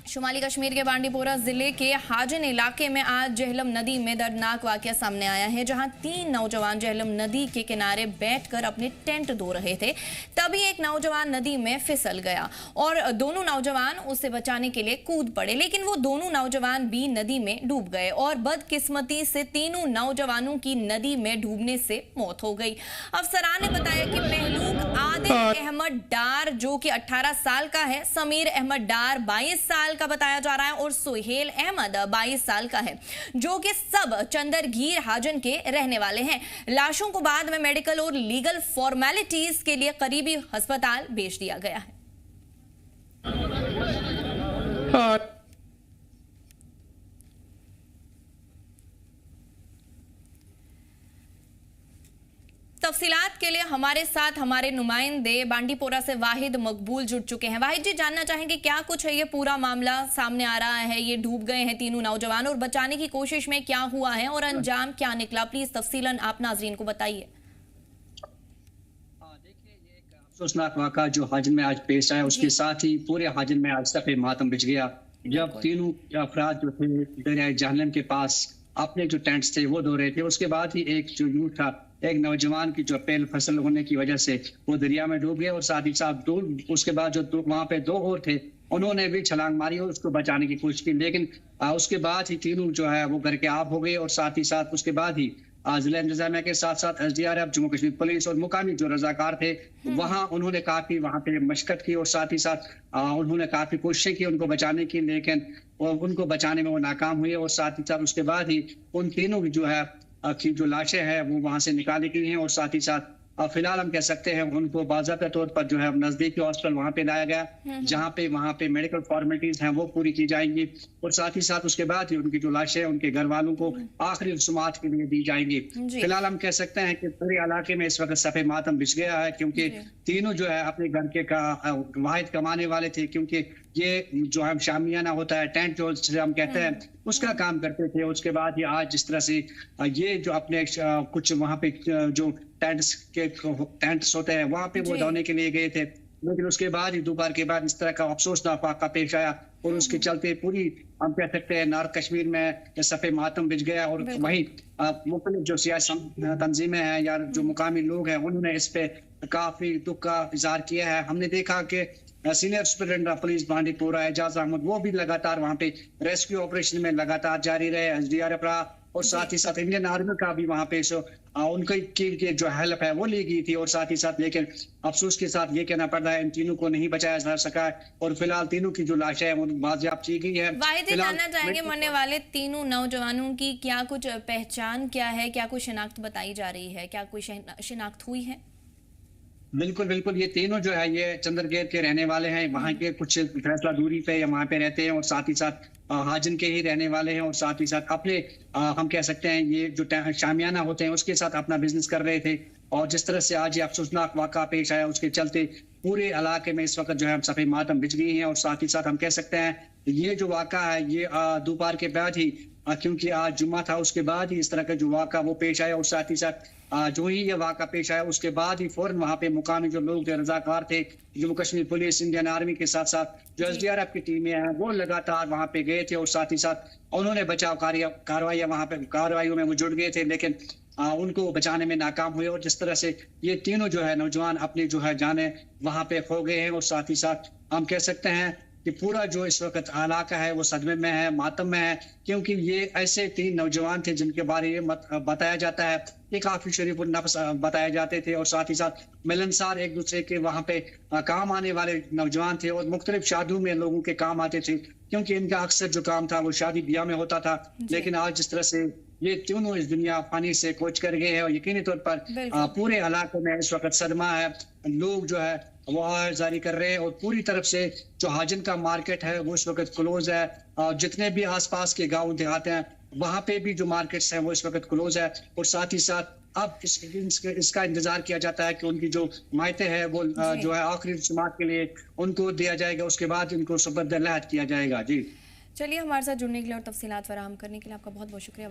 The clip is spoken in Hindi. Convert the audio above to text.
शुमाली कश्मीर के बांडीपोरा जिले के हाजिन इलाके में आज झेलम नदी में दर्दनाक वाकया सामने आया है, जहां 3 नौजवान झेलम नदी के किनारे बैठकर अपने टेंट धो रहे थे। तभी एक नौजवान नदी में फिसल गया और दोनों नौजवान उसे बचाने के लिए कूद पड़े, लेकिन वो दोनों नौजवान भी नदी में डूब गए और बदकिस्मती से तीनों नौजवानों की नदी में डूबने से मौत हो गई। अफसरान ने बताया कि महलूक आदिल अहमद डार जो कि 18 साल का है, समीर अहमद डार 22 साल का बताया जा रहा है और सुहेल अहमद 22 साल का है, जो कि सब चंदरगीर हाजन के रहने वाले हैं। लाशों को बाद में मेडिकल और लीगल फॉर्मेलिटीज के लिए करीबी अस्पताल भेज दिया गया है। तफसीलात के लिए हमारे साथ हमारे नुमाइंदे बांडीपोरा से वाहिद मकबूल जुड़ चुके हैं। वाहिद जी, जानना चाहेंगे क्या कुछ है ये पूरा मामला सामने आ रहा है? ये डूब गए हैं तीनों नौजवान और बचाने की कोशिश में क्या हुआ है और अंजाम क्या निकला? प्लीज तफसीलन आप नाजरीन को बताइए। देखिए, ये एक अफसोसनाक वाक़ा जो हाजिन में आज पेश आया, उसके साथ ही पूरे हाजिन में आज सफ़े मातम बिछ गया जब तीनों अफराद जो थे दरियाए जहलम के पास अपने जो टेंट्स थे वो धो रहे थे। उसके बाद ही एक जो यूथ था, एक नौजवान की जो पेल फसल होने की वजह से वो दरिया में डूब गया और साथ ही साथ उसके बाद जो वहां पे 2 और थे उन्होंने भी छलांग मारी और उसको बचाने की कोशिश की, लेकिन उसके बाद ही तीनों जो है वो घर के आप हो गए और साथ ही साथ उसके बाद ही जिला इंतजामिया के साथ साथ SDRF, जम्मू कश्मीर पुलिस और मुकामी जो रजाकार थे वहां उन्होंने काफी वहां पे मशक्कत की और साथ ही साथ उन्होंने काफी कोशिशें की उनको बचाने की, लेकिन उनको बचाने में वो नाकाम हुए और साथ ही साथ उसके बाद ही उन तीनों की जो है की जो लाशें हैं वो वहां से निकाली गई हैं और साथ ही साथ फिलहाल हम कह सकते हैं उनको बाज़ाब्ता तौर पर जो है नजदीकी हॉस्पिटल वहां पे लाया गया, जहां पे वहां पे मेडिकल फॉर्मेलिटीज हैं वो पूरी की जाएंगी और साथ ही साथ उसके बाद ही उनकी जो लाशें उनके घर वालों को आखिरी रसूमात के लिए दी जाएंगी। फिलहाल हम कह सकते हैं कि पूरे इलाके में इस वक्त सफ़े मातम बिछ गया है, क्योंकि तीनों जो है अपने घर के वाहिद कमाने वाले थे, क्योंकि ये जो हम शामियाना होता है, टेंट जो हम कहते हैं, उसका काम करते थे। उसके बाद ही आज जिस तरह से ये जो अपने कुछ वहां पे जो टेंट्स होते हैं वहां पे वो धोने के लिए गए थे, लेकिन उसके बाद ही दोपहर के बाद इस तरह का अफसोसनाक वाक़ा पेश आया और उसके चलते पूरी हम कह सकते हैं नॉर्थ कश्मीर में सफ़े मातम बिछ गया और वहीं मुख्तलिफ जो सियासी तंजीमें हैं या जो मुकामी लोग हैं उन्होंने इस पे काफी दुख का इजहार किया है। हमने देखा कि senior superintendent police Bandipora Ejaz Ahmad वो भी लगातार वहां पे रेस्क्यू ऑपरेशन में लगातार जारी रहे, SDRF रहा और साथ ही साथ इंडियन आर्मी का भी वहां पे उनकी जो हेल्प है वो ली गई थी और साथ ही साथ, लेकिन अफसोस के साथ ये कहना पड़ रहा है इन तीनों को नहीं बचाया जा सका और फिलहाल तीनों की जो लाशें हैं वो बाजियाब की गई है। वाहिद, जानना चाहेंगे मरने वाले तीनों नौजवानों की क्या कुछ पहचान क्या है, क्या कुछ शिनाख्त बताई जा रही है, क्या कोई शिनाख्त हुई है? बिल्कुल बिल्कुल, ये तीनों जो है ये चंदरगेर के रहने वाले हैं, वहाँ के कुछ फैसला दूरी पे या वहाँ पे रहते हैं और साथ ही साथ हाजिन के ही रहने वाले हैं और साथ ही साथ अपने हम कह सकते हैं ये जो शामियाना होते हैं उसके साथ अपना बिजनेस कर रहे थे। और जिस तरह से आज ये अफसोसनाक वाक़ा पेश आया उसके चलते पूरे इलाके में इस वक्त जो है हम सफ़े मातम बिछ गई हैं और साथ ही साथ हम कह सकते हैं ये जो वाक़ा है ये दोपहर के बाद ही, क्योंकि आज जुम्मा था, उसके बाद ही इस तरह का जो वाक़ा वो पेश आया और साथ ही साथ जो ही ये वाक़ा पेश आया उसके बाद ही फौरन वहाँ पे मुकामी जो लोग थे, रजाकार थे, Jammu Kashmir police, Indian army के साथ साथ जो SDRF की टीमें हैं वो लगातार वहाँ पे गए थे और साथ ही साथ उन्होंने बचाव कार्रवाइयाँ वहाँ पे कार्रवाइयों में वो जुट गए थे, लेकिन उनको बचाने में नाकाम हुए और जिस तरह से ये तीनों जो है नौजवान अपनी जो है जाने वहाँ पे खो गए हैं और साथ ही साथ हम कह सकते हैं कि पूरा जो इस वक्त इलाका है वो सदमे में है, मातम में है, क्योंकि ये ऐसे 3 नौजवान थे जिनके बारे में बताया जाता है ये काफी शरीफ नफ्स बताए जाते थे और साथ ही साथ मिलनसार एक दूसरे के वहाँ पे काम आने वाले नौजवान थे और मुख्तलिफ शादियों में लोगों के काम आते थे, क्योंकि इनका अक्सर जो काम था वो शादी ब्याह में होता था। लेकिन आज जिस तरह से ये तीनों इस दुनिया फानी से कोच कर गए हैं और यकीनी तौर पर पूरे इलाके में इस वक्त सदमा है, लोग जो है वो जारी कर रहे हैं और पूरी तरफ से जो हाजिन का मार्केट है वो इस वक्त क्लोज है और जितने भी आसपास के गांव देहात हैं वहां पे भी जो मार्केट्स हैं वो इस वक्त क्लोज है और साथ ही साथ अब इसका इंतजार किया जाता है कि उनकी जो मायते है वो जो है आखिरी रसूमात के लिए उनको दिया जाएगा, उसके बाद इनको सुबह लहद किया जाएगा। जी चलिए, हमारे साथ जुड़ने के लिए और तफसीलात फराहम करने के लिए आपका बहुत बहुत शुक्रिया।